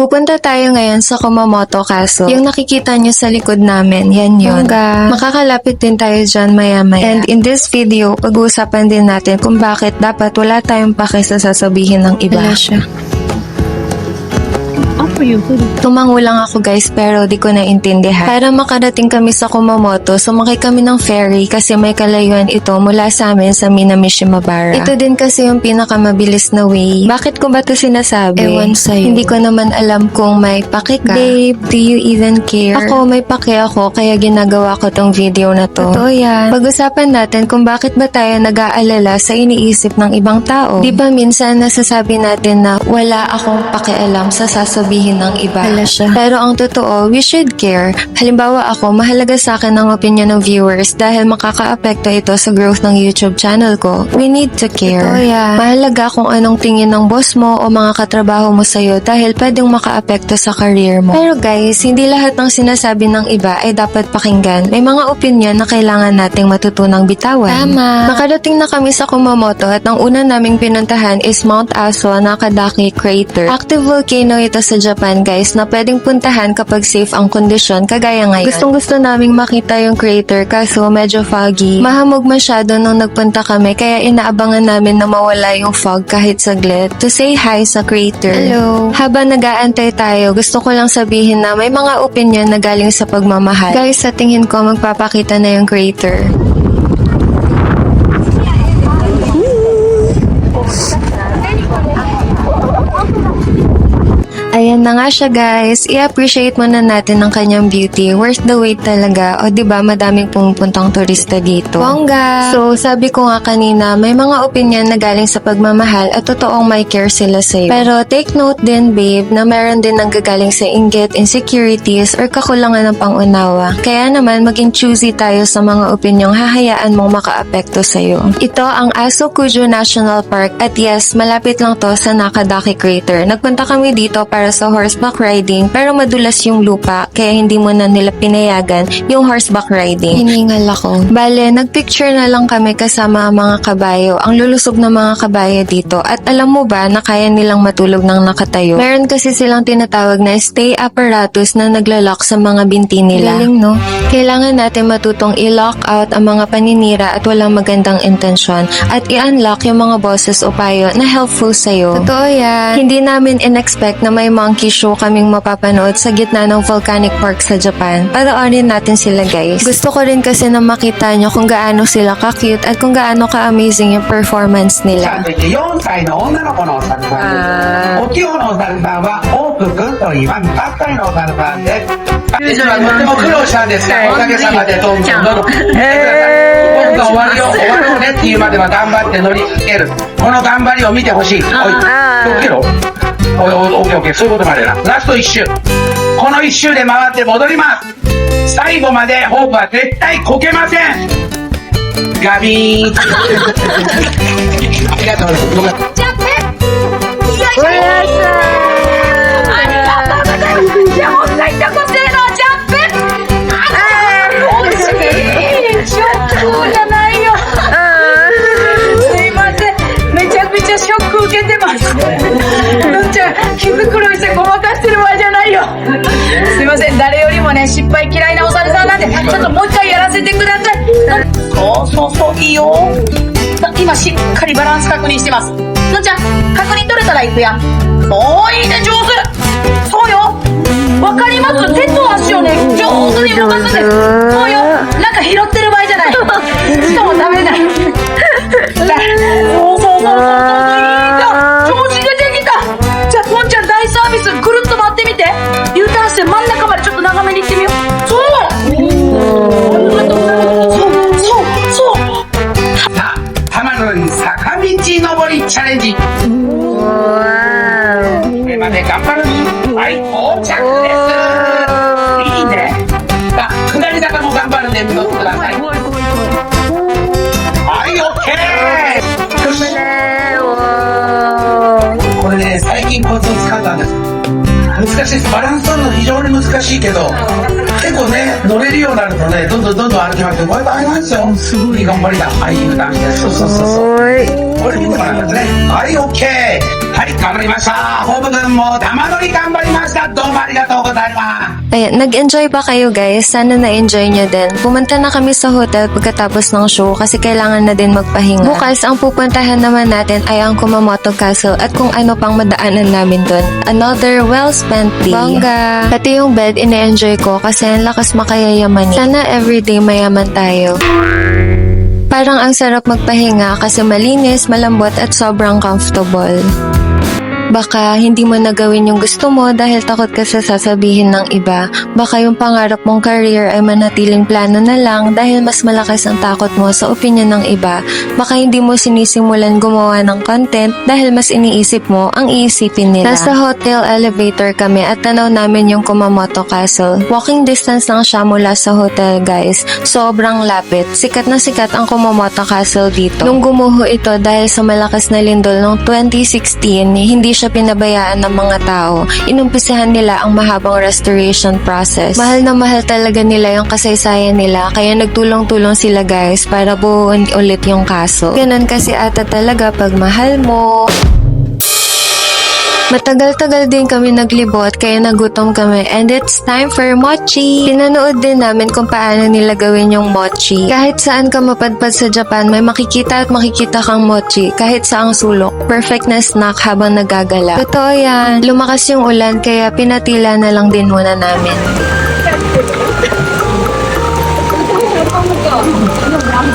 Pupunta tayo ngayon sa Kumamoto Castle. Yung nakikita nyo sa likod namin, yan yun. Makakalapit din tayo dyan maya-maya. And in this video, pag-uusapan din natin kung bakit dapat wala tayong pake sa sasabihin ng iba. Wala siya. Tumangulang ako guys pero di ko naintindihan. Para makarating kami sa Kumamoto, sumakay kami ng ferry kasi may kalayuan ito mula sa amin sa Minamishimabara. Ito din kasi yung pinakamabilis na way. Bakit ko ba ito sinasabi? Ewan sa'yo. Hindi ko naman alam kung may pake ka. Babe, do you even care? Ako, may pake ako kaya ginagawa ko tong video na to. Totoo yan. Pag-usapan natin kung bakit ba tayo nag-aalala sa iniisip ng ibang tao. Di ba minsan nasasabi natin na wala akong pakialam sa sasabihin ng iba. Pero ang totoo, we should care. Halimbawa ako, mahalaga sa akin ang opinion ng viewers dahil makaka-apekto ito sa growth ng YouTube channel ko. We need to care. Mahalaga kung anong tingin ng boss mo o mga katrabaho mo sa'yo dahil pwedeng maka-apekto sa career mo. Pero guys, hindi lahat ng sinasabi ng iba ay dapat pakinggan. May mga opinion na kailangan nating matutunang bitawan. Tama. Nakarating na kami sa Kumamoto at ang una naming pinuntahan is Mount Aso Nakadaki Crater. Active volcano ito sa Japan guys na pwedeng puntahan kapag safe ang kondisyon kagaya ngayon. Gustong-gusto naming makita yung crater kaso medyo foggy. Mahamog masyado nung nagpunta kami kaya inaabangan namin na mawala yung fog kahit saglit to say hi sa crater. Hello! Habang nag-aantay tayo, gusto ko lang sabihin na may mga opinion na galing sa pagmamahal. Guys, sa tingin ko magpapakita na yung crater. Ayan na nga siya guys. I-appreciate muna natin ang kanyang beauty. Worth the wait talaga. O diba madaming pumupuntang turista dito. Bongga! So sabi ko nga kanina, may mga opinion na galing sa pagmamahal at totoong may care sila sa'yo. Pero take note din babe na meron din nanggagaling sa inggit, insecurities, or kakulangan ng pangunawa. Kaya naman maging choosy tayo sa mga opinyong hahayaan mong makaapekto sa'yo. Ito ang Aso Kuju National Park at yes, malapit lang to sa Nakadaki Crater. Nagpunta kami dito para sa horseback riding pero madulas yung lupa kaya hindi mo na nila pinayagan yung horseback riding. Hiningal ako. Bale, nagpicture na lang kami kasama ang mga kabayo. Ang lulusog na mga kabayo dito at alam mo ba na kaya nilang matulog ng nakatayo? Meron kasi silang tinatawag na stay apparatus na naglalak sa mga binti nila. Galing no? Kailangan natin matutong i-lock out ang mga paninira at walang magandang intensyon at i-unlock yung mga boses o payo na helpful sa'yo. Totoo yan. Hindi namin in-expect na may monkey show kaming mapapanood sa gitna ng volcanic park sa Japan. Panoorin natin sila guys. Gusto ko rin kasi na makita nyo kung gaano sila ka-cute at kung gaano ka-amazing yung performance nila. 4歳の女の子のお猿さんです。お清のお猿さんはオープくんと言います。たったりのお猿さんです。実はとっても苦労したんですが、おかげさまでどんどんどんどん。僕が終わろうねっていうまでは頑張って乗り切る。この頑張りを見てほしい。おい、どけろ。オッケーオッケー、そういうことまでな。ラスト1周。この1周で回って戻ります。最後までホープは絶対こけません。ガビーン。ありがとうございます。 すいません、誰よりもね、失敗嫌いなお猿さんなんで、ちょっともう一回やらせてください。そう、いいよ。今しっかりバランス確認してます。のんちゃん、確認取れたら行くや。おー、いいね、上手。そうよ。わかります。手と足をね、上手に動かすんです。そうよ。なんか拾ってる場合じゃない。しかもダメだ。そう、いいじゃん。調子ができた。じゃあ、のんちゃん大サービス、ぐるっと回ってみて。U ターンして真ん中までちょっと長めに行ってみよう。そう。さあ、浜野に坂道登りチャレンジ。上まで頑張る。はい、到着です。いいね。さあ、下り坂も頑張るんで乗ってください。はい、オッケー。これね、最近コツを使ったんです。難しいです。バランス取るの非常に難しいけど、結構ね、乗れるようになるとね、どんどん歩きますよ。これ大変なんですよ。すごい頑張りだ。はい、いう感じです。そう。これ見てもらいますね。はい、オッケー。はい、頑張りました。ホーム軍も玉乗り頑張りました。さんどうもありがとうございます。 Ayan, nag-enjoy ba kayo guys? Sana na-enjoy nyo din. Pumunta na kami sa hotel pagkatapos ng show kasi kailangan na din magpahinga. Bukas, ang pupuntahan naman natin ay ang Kumamoto Castle at kung ano pang madaanan namin dun. Another well-spent day. Bongga! Pati yung bed, ine-enjoy ko kasi ang lakas makayayamanin. Sana everyday mayaman tayo. Parang ang sarap magpahinga kasi malinis, malambot at sobrang comfortable. Baka hindi mo nagawin yung gusto mo dahil takot ka sa sasabihin ng iba. Baka yung pangarap mong career ay manatiling plano na lang dahil mas malakas ang takot mo sa opinion ng iba. Baka hindi mo sinisimulan gumawa ng content dahil mas iniisip mo ang iisipin nila. Nasa hotel elevator kami at tanaw namin yung Kumamoto Castle. Walking distance lang siya mula sa hotel guys. Sobrang lapit. Sikat na sikat ang Kumamoto Castle dito. Nung gumuho ito dahil sa malakas na lindol noong 2016, hindi siya pinabayaan ng mga tao. Inumpisahan nila ang mahabang restoration process. Mahal na mahal talaga nila yung kasaysayan nila kaya nagtulong-tulong sila guys para buuin ulit yung kaso. Ganun kasi ata talaga pag mahal mo. Matagal-tagal din kami naglibot kaya nagutom kami and it's time for mochi. Pinanood din namin kung paano nila gawin yung mochi. Kahit saan ka mapadpad sa Japan, may makikita at makikita kang mochi kahit saang sulok. Perfect na snack habang nagagala. Totoo yan. Lumakas yung ulan kaya pinatila na lang din muna namin.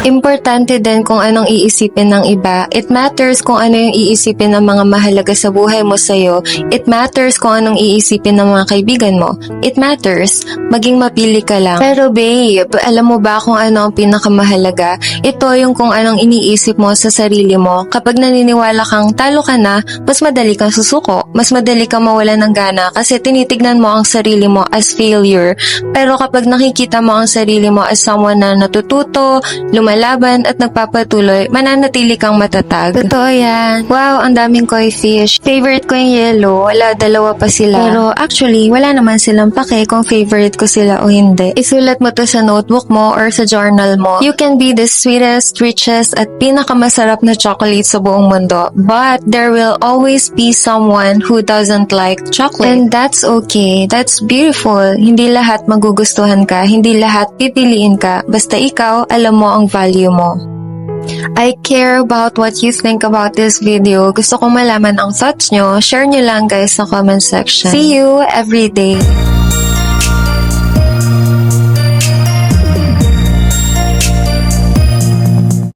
Importante din kung anong iisipin ng iba. It matters kung ano yung iisipin ng mga mahalaga sa buhay mo sa'yo. It matters kung anong iisipin ng mga kaibigan mo. It matters. Maging mapili ka lang. Pero babe, alam mo ba kung ano ang pinakamahalaga? Ito yung kung anong iniisip mo sa sarili mo. Kapag naniniwala kang talo ka na, mas madali kang susuko. Mas madali kang mawala ng gana kasi tinitignan mo ang sarili mo as failure. Pero kapag nakikita mo ang sarili mo as someone na natututo, lumalaban at nagpapatuloy, mananatili kang matatag. Totoo yan. Wow, ang daming koi fish. Favorite ko yung yellow. Wala, dalawa pa sila. Pero actually, wala naman silang pake kung favorite ko sila o hindi. Isulat mo to sa notebook mo or sa journal mo. You can be the sweetest, richest, at pinakamasarap na chocolate sa buong mundo. But there will always be someone who doesn't like chocolate. And that's okay. That's beautiful. Hindi lahat magugustuhan ka. Hindi lahat pipiliin ka. Basta ikaw, alam mo ang value mo. I care about what you think about this video. Gusto kong malaman ang thoughts nyo. Share nyo lang guys sa comment section. See you every day.